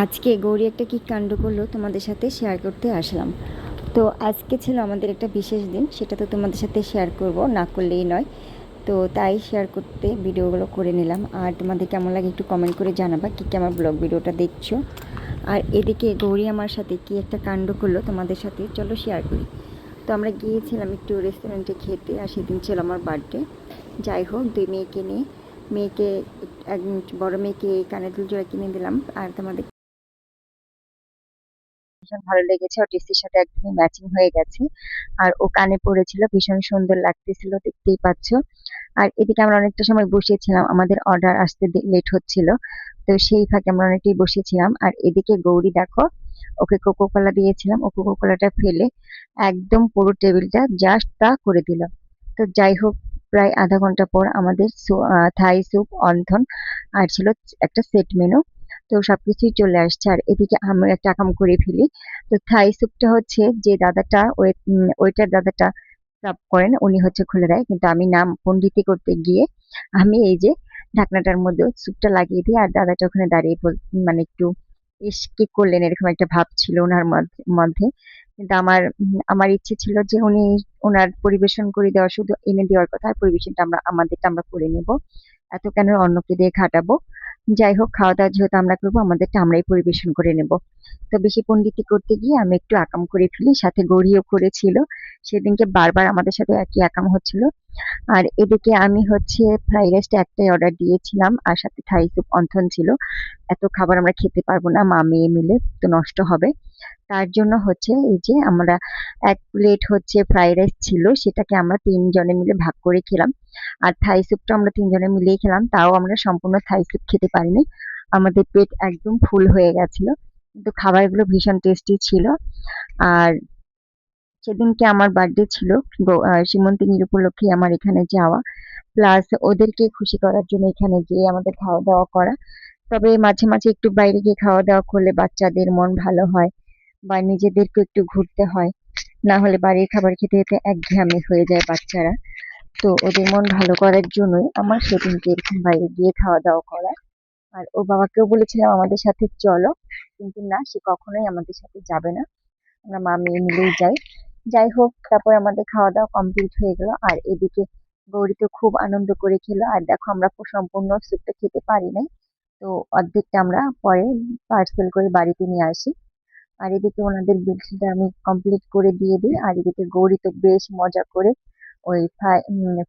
আজকে গৌরী একটা কী কাণ্ড করলো তোমাদের সাথে শেয়ার করতে আসলাম। তো আজকে ছিল আমাদের একটা বিশেষ দিন, সেটা তো তোমাদের সাথে শেয়ার করব, না করলেই নয়। তো তাই শেয়ার করতে ভিডিওগুলো করে নিলাম। আর তোমাদের কেমন লাগে একটু কমেন্ট করে জানাবা, কী কী আমার ব্লগ ভিডিওটা দেখছো। আর এদিকে গৌরী আমার সাথে কি একটা কাণ্ড করলো তোমাদের সাথে চলো শেয়ার করি। তো আমরা গিয়েছিলাম একটু রেস্টুরেন্টে খেতে, আর সেদিন ছিল আমার বার্থডে। যাই হোক, দুই মেয়েকে নিয়ে, মেয়েকে এক বড় মেয়েকে কানের দুল জোড়া কিনে দিলাম। আর তোমাদের ভীষণ ভালো লেগেছে, ওর ড্রেসের সাথে একদমই ম্যাচিং হয়ে গেছে। আর ও কানে পড়েছিল, ভীষণ সুন্দর লাগতেছিল, দেখতেই পাচ্ছ। আর এদিকে আমরা অনেকটা সময় বসেছিলাম, আমাদের অর্ডার আসতে লেট হচ্ছিল। তো সেই ফাঁকে আমরা অনেকটাই বসেছিলাম। আর এদিকে গৌরী দেখো, ওকে কোকো কোলা দিয়েছিলাম, ও কোকো কোলাটা ফেলে একদম পুরো টেবিলটা জাস্ট তা করে দিল। তো যাই হোক, প্রায় আধা ঘন্টা পর আমাদের থাই স্যুপ, অন্থন আর ছিল একটা সেট মেনু। তো সবকিছুই চলে আসছে। আর এদিকে আমি একটা কাম করে ফেলি। তো থাই স্যুপটা হচ্ছে যে দাদাটা ওইটার দাদাটা সার্ভ করেন, উনি হচ্ছে খুলে দেয়, কিন্তু আমি নাম পণ্ডিতি করতে গিয়ে আমি এই যে ঢাকনাটার মধ্যে স্যুপটা লাগিয়ে দিই। আর দাদাটা ওখানে দাঁড়িয়ে মানে একটু ইস কি করলেন এরকম একটা ভাব ছিল ওনার মধ্যে। কিন্তু আমার ইচ্ছে ছিল যে উনি ওনার পরিবেশন করে দেওয়া, শুধু এনে দেওয়ার কথা, আর পরিবেশনটা আমাদেরটা আমরা করে নেব, এত কেন অন্যকে দিয়ে খাটাবো। যাই হোক, খাওয়া দাওয়া যেহেতু আমরা করবো, আমাদেরটা আমরাই পরিবেশন করে নেব। তো বেশি পণ্ডিতি করতে গিয়ে আমি একটু আকাম করে ফেলি, সাথে গড়িও করেছিল। সেদিনকে বারবার আমাদের সাথে একই আকাম হচ্ছিল। আর এদিকে আমি হচ্ছে ফ্রাইড রাইসটা একটাই অর্ডার দিয়েছিলাম, আর সাথে থাই স্যুপ অন্থন ছিল। এত খাবার আমরা খেতে পারবো না, মা মেয়ে মিলে, তো নষ্ট হবে। তার জন্য হচ্ছে এই যে আমরা এক প্লেট হচ্ছে ফ্রাইড রাইস ছিল, সেটাকে আমরা তিনজনে মিলে ভাগ করে খেলাম। আর থাই স্যুপটা আমরা তিনজনে মিলেই খেলাম, তাও আমরা সম্পূর্ণ থাই স্যুপ খেতে পারিনি। আমাদের পেট একদম ফুল হয়ে গেছিল, কিন্তু খাবারগুলো ভীষণ টেস্টি ছিল। আর সেদিনকে আমার বার্থডে ছিল, সীমন্তিনীর উপলক্ষে আমার এখানে যাওয়া, প্লাস ওদেরকে খুশি করার জন্য এখানে গিয়ে আমাদের খাওয়া দাওয়া করা। তবে মাঝে মাঝে একটু বাইরে গিয়ে খাওয়া দাওয়া করলে বাচ্চাদের মন ভালো হয়, বা নিজেদেরকে একটু ঘুরতে হয়। না হলে বাড়ির খাবার খেতে খেতে একঘেয়েমি হয়ে যায় বাচ্চারা। তো ওদের মন ভালো করার জন্যই আমার সেদিনকে এরকম বাইরে গিয়ে খাওয়া দাওয়া করা। আর ওর বাবাকেও বলেছিলাম আমাদের সাথে চলো, কিন্তু না, সে কখনোই আমাদের সাথে যাবে না, আমরা মা মেয়ে মিলেই যাই। যাই হোক, তারপর আমাদের খাওয়া দাওয়া কমপ্লিট হয়ে গেল। আর এদিকে গৌরী তো খুব আনন্দ করে খেলো। আর দেখো, আমরা সম্পূর্ণ স্যুপটা খেতে পারি নাই, তো অর্ধেকটা আমরা পরে পার্সেল করে বাড়িতে নিয়ে আসি। আর এদিকে ওনাদের বিলটা আমি কমপ্লিট করে দিয়ে দিই। আর এদিকে গৌরী তো বেশ মজা করে ওই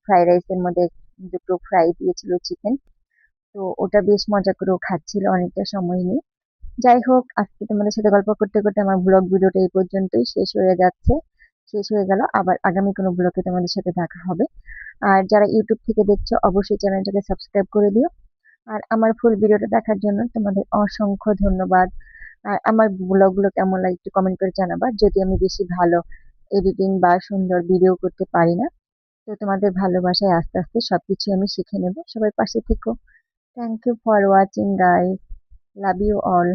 ফ্রাইড রাইসের মধ্যে দুটো ফ্রাই দিয়েছিল চিকেন, তো ওটা বেশ মজা করে ও খাচ্ছিল অনেকটা সময় নিয়ে। যাই হোক, আজকে তোমাদের সাথে গল্প করতে করতে আমার ব্লগ ভিডিওটা এই পর্যন্তই শেষ হয়ে যাচ্ছে, শেষ হয়ে গেল। আবার আগামী কোনো ব্লগে তোমাদের সাথে দেখা হবে। আর যারা ইউটিউব থেকে দেখছো, অবশ্যই চ্যানেলটাকে সাবস্ক্রাইব করে দিও। আর আমার ফুল ভিডিওটা দেখার জন্য তোমাদের অসংখ্য ধন্যবাদ। আর আমার ব্লগগুলো কেমন লাগে একটু কমেন্ট করে জানাবা, যদি আমি বেশি ভালো এডিটিং বা সুন্দর ভিডিও করতে পারি না। তো তোমাদের ভালোবাসায় আস্তে আস্তে সবকিছু আমি শিখে নেব। সবাই পাশে থেকো। Thank you for watching guys, love you all.